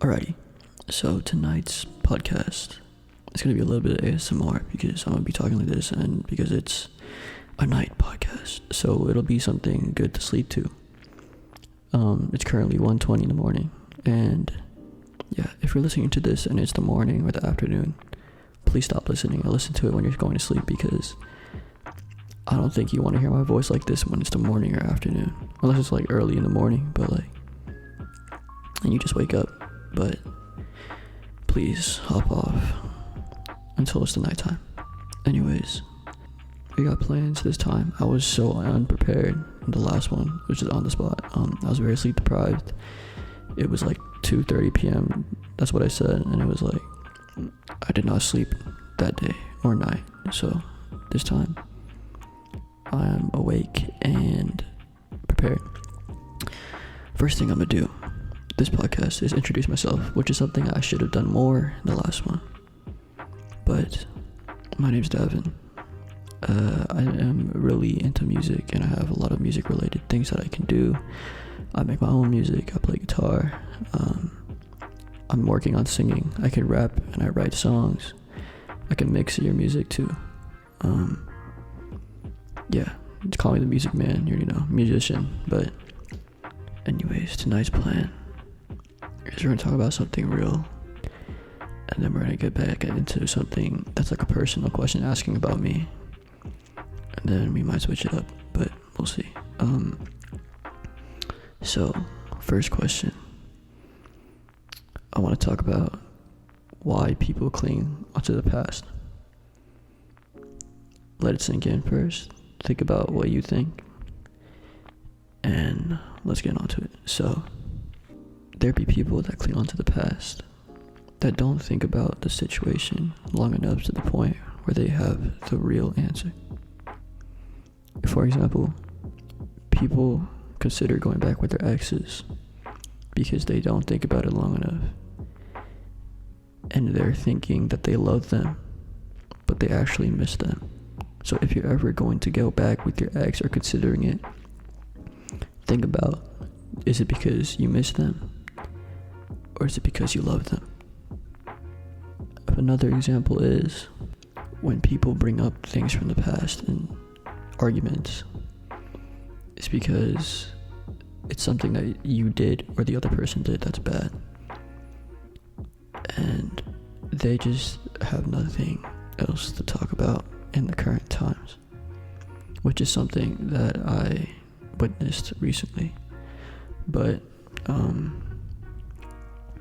Alrighty, so tonight's podcast is going to be a little bit of ASMR because I'm going to be talking like this and because it's a night podcast, so it'll be something good to sleep to. It's currently 1:20 in the morning, and yeah, if you're listening to this and it's the morning or the afternoon, please stop listening and listen to it when you're going to sleep because I don't think you want to hear my voice like this when it's the morning or afternoon, unless it's like early in the morning, and you just wake up. But please hop off until it's the nighttime. Anyways, we got plans this time. I was so unprepared in the last one, which is on the spot. I was very sleep deprived. It was like 2:30 p.m. That's what I said, and it was like I did not sleep that day or night. So this time I am awake and prepared. First thing I'm gonna do this podcast is introduce myself, which is something I should have done more in the last one. But my name's Davin. I am really into music, and I have a lot of music related things that I can do. I make my own music, I play guitar, I'm working on singing, I can rap and I write songs, I can mix your music too. Yeah, just call me the music man, musician. But anyways, tonight's plan is we're gonna talk about something real, and then we're gonna get back into something that's like a personal question asking about me, and then we might switch it up, but we'll see. So first question, I want to talk about why people cling onto the past. Let it sink in first. Think about what you think, and let's get onto it. So there be people that cling onto the past that don't think about the situation long enough to the point where they have the real answer. For example, people consider going back with their exes because they don't think about it long enough, and they're thinking that they love them, but they actually miss them. So if you're ever going to go back with your ex or considering it, think about, is it because you miss them, or is it because you love them? Another example is when people bring up things from the past in arguments, it's because it's something that you did or the other person did that's bad, and they just have nothing else to talk about in the current times, which is something that I witnessed recently. But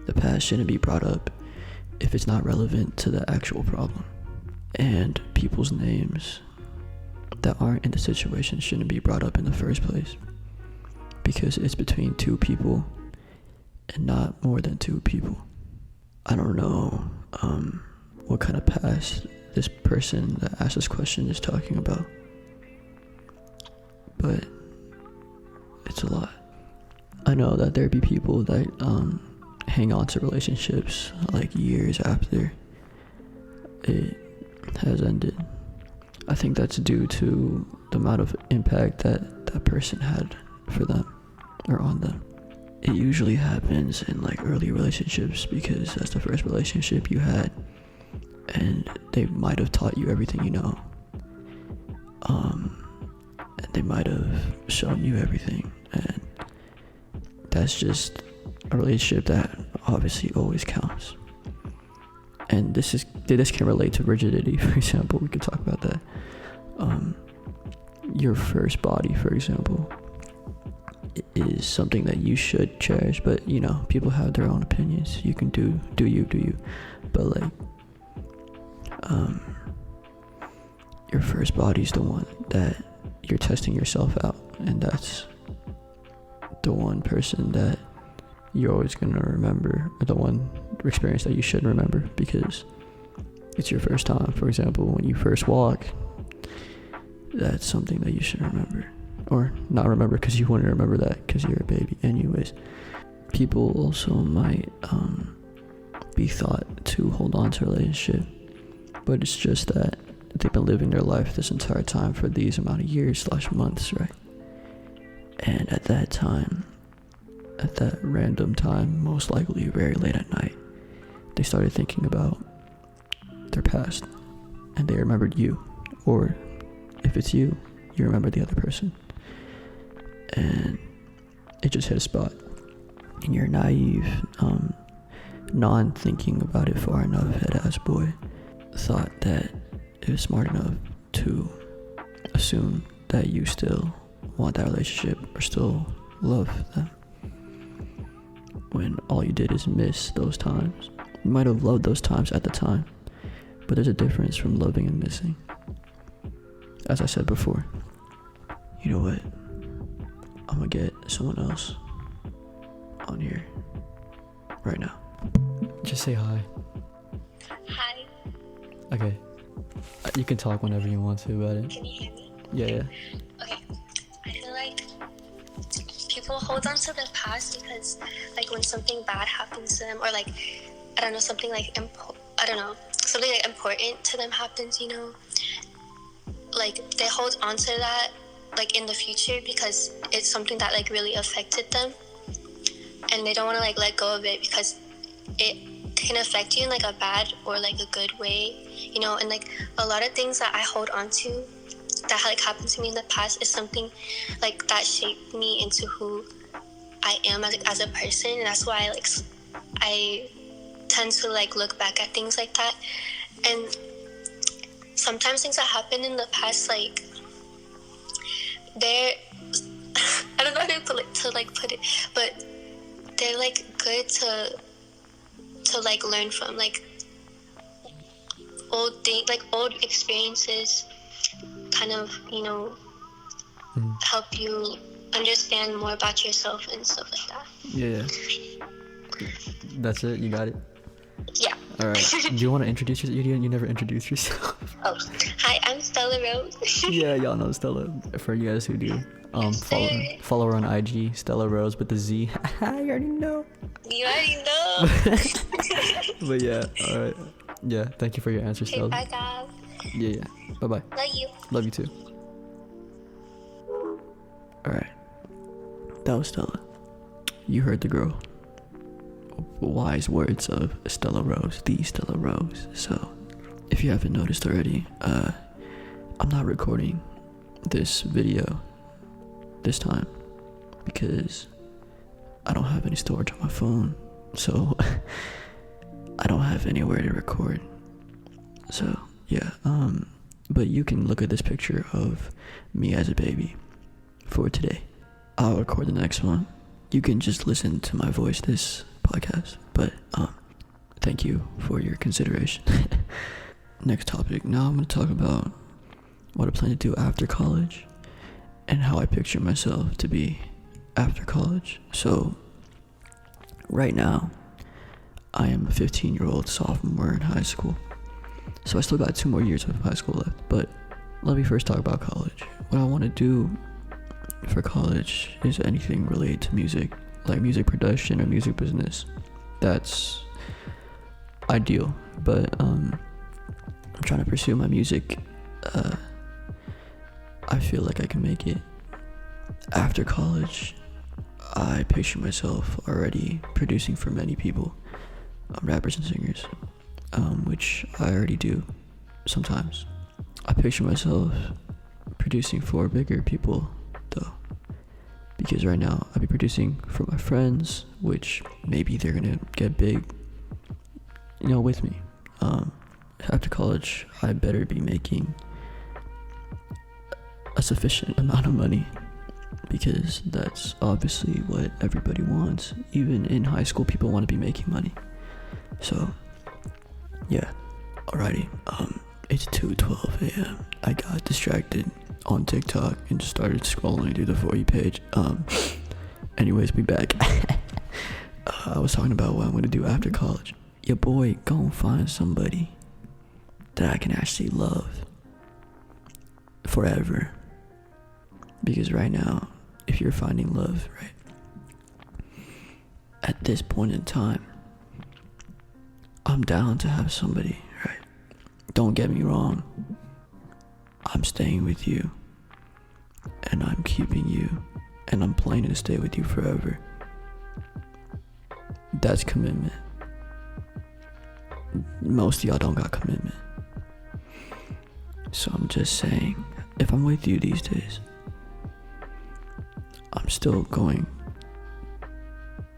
the past shouldn't be brought up if it's not relevant to the actual problem, and people's names that aren't in the situation shouldn't be brought up in the first place, because it's between two people and not more than two people. I don't know what kind of past this person that asked this question is talking about, but it's a lot. I know that there be people that hang on to relationships like years after it has ended. I think that's due to the amount of impact that person had for them or on them. It usually happens in like early relationships because that's the first relationship you had, and they might have taught you everything you know, and they might have shown you everything, and that's just a relationship that obviously always counts. And this can relate to rigidity, for example. We could talk about that. Your first body, for example, is something that you should cherish, but people have their own opinions. You can do you, but your first body's the one that you're testing yourself out, and that's the one person that you're always going to remember, or the one experience that you should remember because it's your first time. For example, when you first walk, that's something that you should remember, or not remember because you wouldn't remember that because you're a baby. Anyways, people also might be thought to hold on to a relationship, but it's just that they've been living their life this entire time for these amount of years / months, right? And at that time, at that random time, most likely very late at night, they started thinking about their past, and they remembered you, or if it's you, you remember the other person, and it just hit a spot. And your naive, non-thinking about it far enough head-ass boy thought that it was smart enough to assume that you still want that relationship or still love them, when all you did is miss those times. You might have loved those times at the time, but there's a difference from loving and missing. As I said before, you know what? I'm gonna get someone else on here right now. Just say hi. Hi. Okay. You can talk whenever you want to about it. Can you hear me? Yeah. Okay. I feel like people hold on to the past because, like, when something bad happens to them, or like, I don't know, something like something like important to them happens, like they hold on to that like in the future because it's something that like really affected them, and they don't want to like let go of it because it can affect you in like a bad or like a good way, and like a lot of things that I hold on to that like happened to me in the past is something like that shaped me into who I am as a person, and that's why I tend to like look back at things like that. And sometimes things that happen in the past, like they're I don't know how to put it, but they're like good to like learn from, like old experiences kind of help you understand more about yourself and stuff like that. Yeah. That's it? You got it? Yeah. Alright. Do you want to introduce yourself? You never introduced yourself. Oh, hi, I'm Stella Rose. Yeah, y'all know Stella. For you guys who do, follow her on IG, Stella Rose with the Z. I already know. You already know. But yeah, alright. Yeah, thank you for your answer, Stella. Okay, bye guys. Yeah. Bye-bye. Love you. Love you too. Alright. That was Stella. You heard the girl. Wise words of Stella Rose, the Stella Rose. So, if you haven't noticed already, I'm not recording this video this time because I don't have any storage on my phone, so I don't have anywhere to record. So, yeah, but you can look at this picture of me as a baby for today. I'll record the next one. You can just listen to my voice this podcast, but thank you for your consideration. Next topic. Now I'm going to talk about what I plan to do after college and how I picture myself to be after college. So right now I am a 15-year-old sophomore in high school, so I still got 2 more years of high school left. But let me first talk about college. What I want to do for college is anything related to music, like music production or music business. That's ideal, but I'm trying to pursue my music. I feel like I can make it after college. I picture myself already producing for many people, rappers and singers, which I already do sometimes. I picture myself producing for bigger people though, because right now I'll be producing for my friends, which maybe they're gonna get big, with me. After college, I better be making a sufficient amount of money, because that's obviously what everybody wants. Even in high school, people want to be making money. So, yeah. Alrighty. It's 2:12 a.m. I got distracted on TikTok and just started scrolling through the For You page. Anyways, we back. I was talking about what I'm gonna do after college. Your boy gonna find somebody that I can actually love forever. Because right now, if you're finding love, right, at this point in time, I'm down to have somebody, right? Don't get me wrong. I'm staying with you, and I'm keeping you, and I'm planning to stay with you forever. That's commitment. Most of y'all don't got commitment. So I'm just saying, if I'm with you these days, I'm still going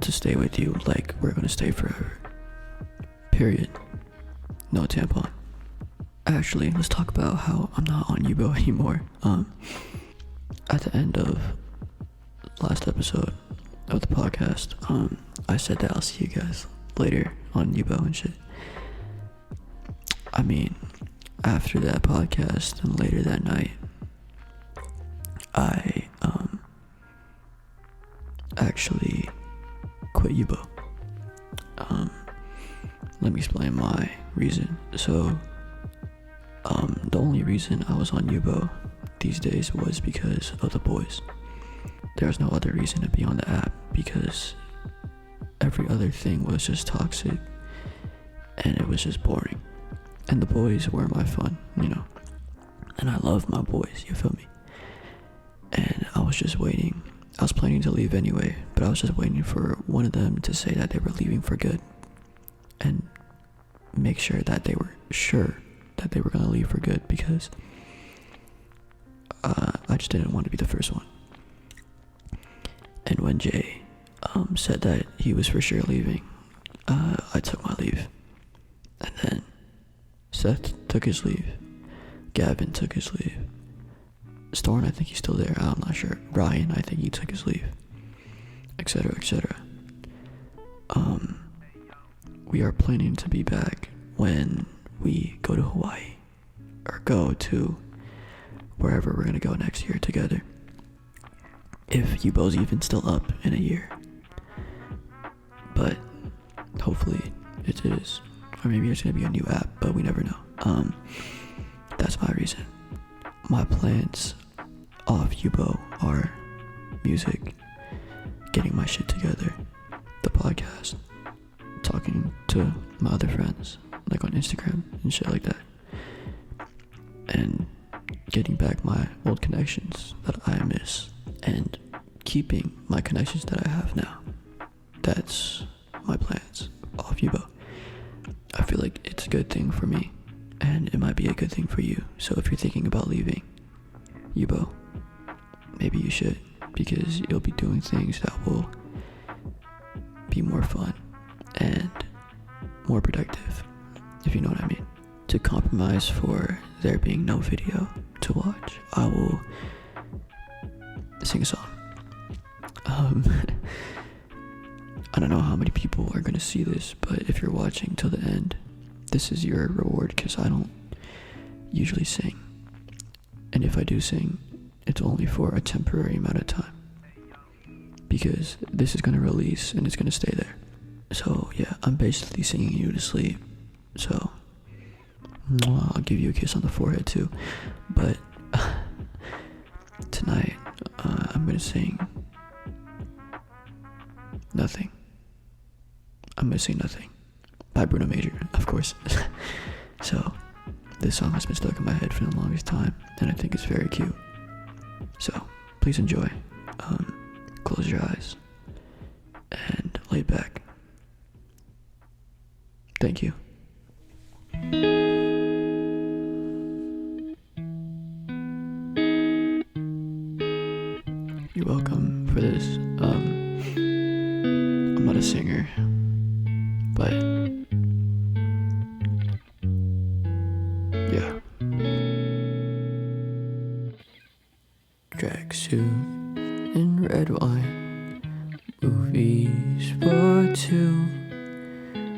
to stay with you like we're gonna stay forever. Period. No tampon. Actually, let's talk about how I'm not on yubo anymore. At the end of last episode of the podcast, I said that I'll see you guys later on yubo and shit. I mean, after that podcast and later that night, I actually quit yubo. Let me explain my reason. So the only reason I was on yubo these days was because of the boys. There's no other reason to be on the app, because every other thing was just toxic and it was just boring. And the boys were my fun, you know. And I love my boys, you feel me? And I was just waiting. I was planning to leave anyway, but I was just waiting for one of them to say that they were leaving for good. And make sure that they were sure that they were going to leave for good, because I just didn't want to be the first one. And when Jay said that he was for sure leaving, I took my leave. And then Seth took his leave. Gavin took his leave. Storn, I think he's still there. I'm not sure. Ryan, I think he took his leave. Etc. etc. We are planning to be back when we go to Hawaii, or go to wherever we're gonna go next year together. If yubo's even still up in a year. But hopefully it is. Or maybe it's gonna be a new app, but we never know. That's my reason. My plans off yubo are music, getting my shit together, the podcast, talking to my other friends, like on Instagram and shit like that, and getting back my old connections that I miss, and keeping my connections that I have now. That's my plans off yubo. I feel like it's a good thing for me, and it might be a good thing for you. So if you're thinking about leaving yubo, maybe you should, because you'll be doing things that will be more fun and more productive, if you know what I mean. To compromise for there being no video to watch, I will sing a song. I don't know how many people are gonna see this, but if you're watching till the end, this is your reward, because I don't usually sing. And if I do sing, it's only for a temporary amount of time, because this is gonna release and it's gonna stay there. So yeah, I'm basically singing you to sleep. So I'll give you a kiss on the forehead too. But tonight, I'm gonna sing Nothing. I'm gonna sing Nothing by Bruno Major, of course. So this song has been stuck in my head for the longest time, and I think it's very cute. So please enjoy. Close your eyes and lay back. Thank you. You're welcome for this. I'm not a singer, but yeah. Tracksuit and red wine, movies for two.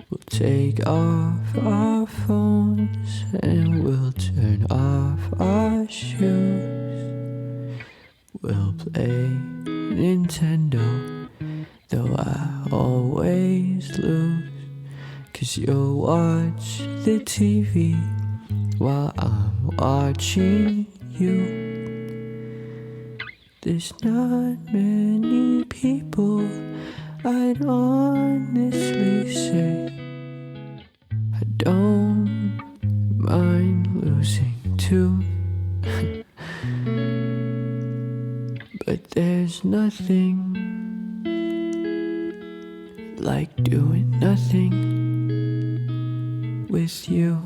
We'll take off our phones and we'll turn off our shoes. We'll play Nintendo, though I always lose. 'Cause you'll watch the TV while I'm watching you. There's not many people I'd honestly say I don't mind losing to. But there's nothing like doing nothing with you.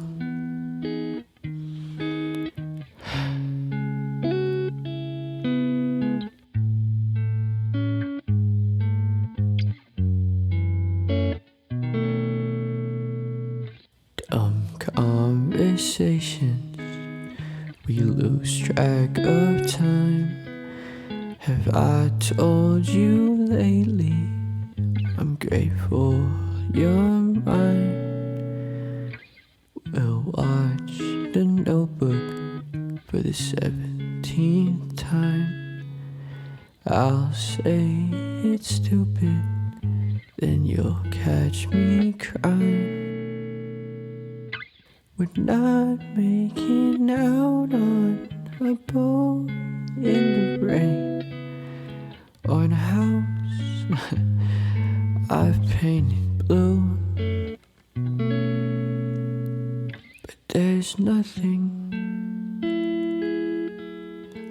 Dumb conversations, we lose track of time. Have I told you lately I'm grateful you're mine? We'll watch The Notebook for the 17th time. I'll say it's stupid, then you'll catch me crying. We're not making out on a boat in the rain or in a house I've painted blue. But there's nothing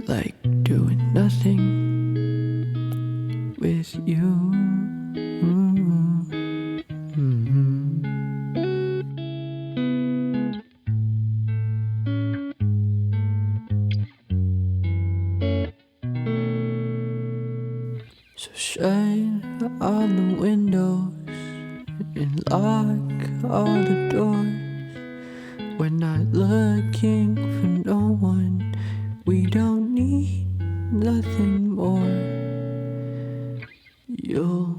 like doing nothing with you. So shut all the windows and lock all the doors. We're not looking for no one. We don't need nothing more. You'll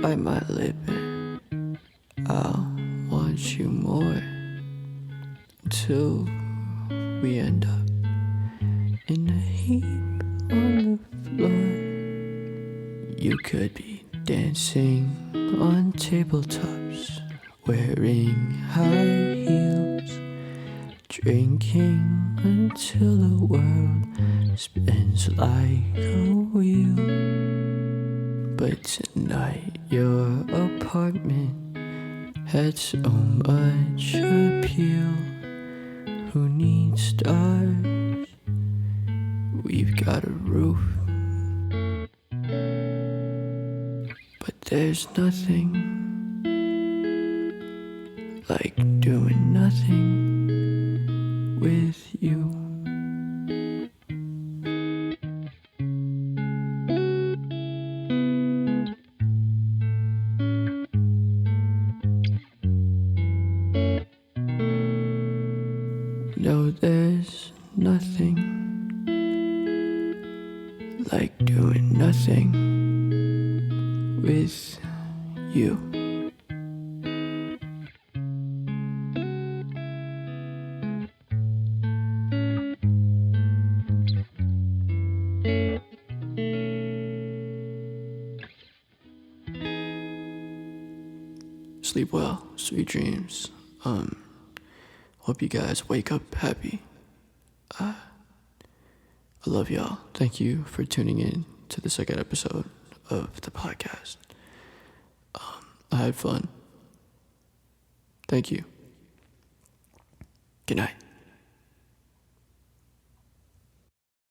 bite my lip and I'll want you more, till we end up in a heap on the floor. You could be dancing on tabletops, wearing high heels, drinking until the world spins like a wheel. But tonight your apartment had so much appeal. Who needs stars? We've got a roof. But there's nothing like doing nothing with you. No, there's nothing like doing nothing with you. Sleep well, sweet dreams. Hope you guys wake up happy. I love y'all. Thank you for tuning in to the second episode of the podcast. I had fun. Thank you. Good night.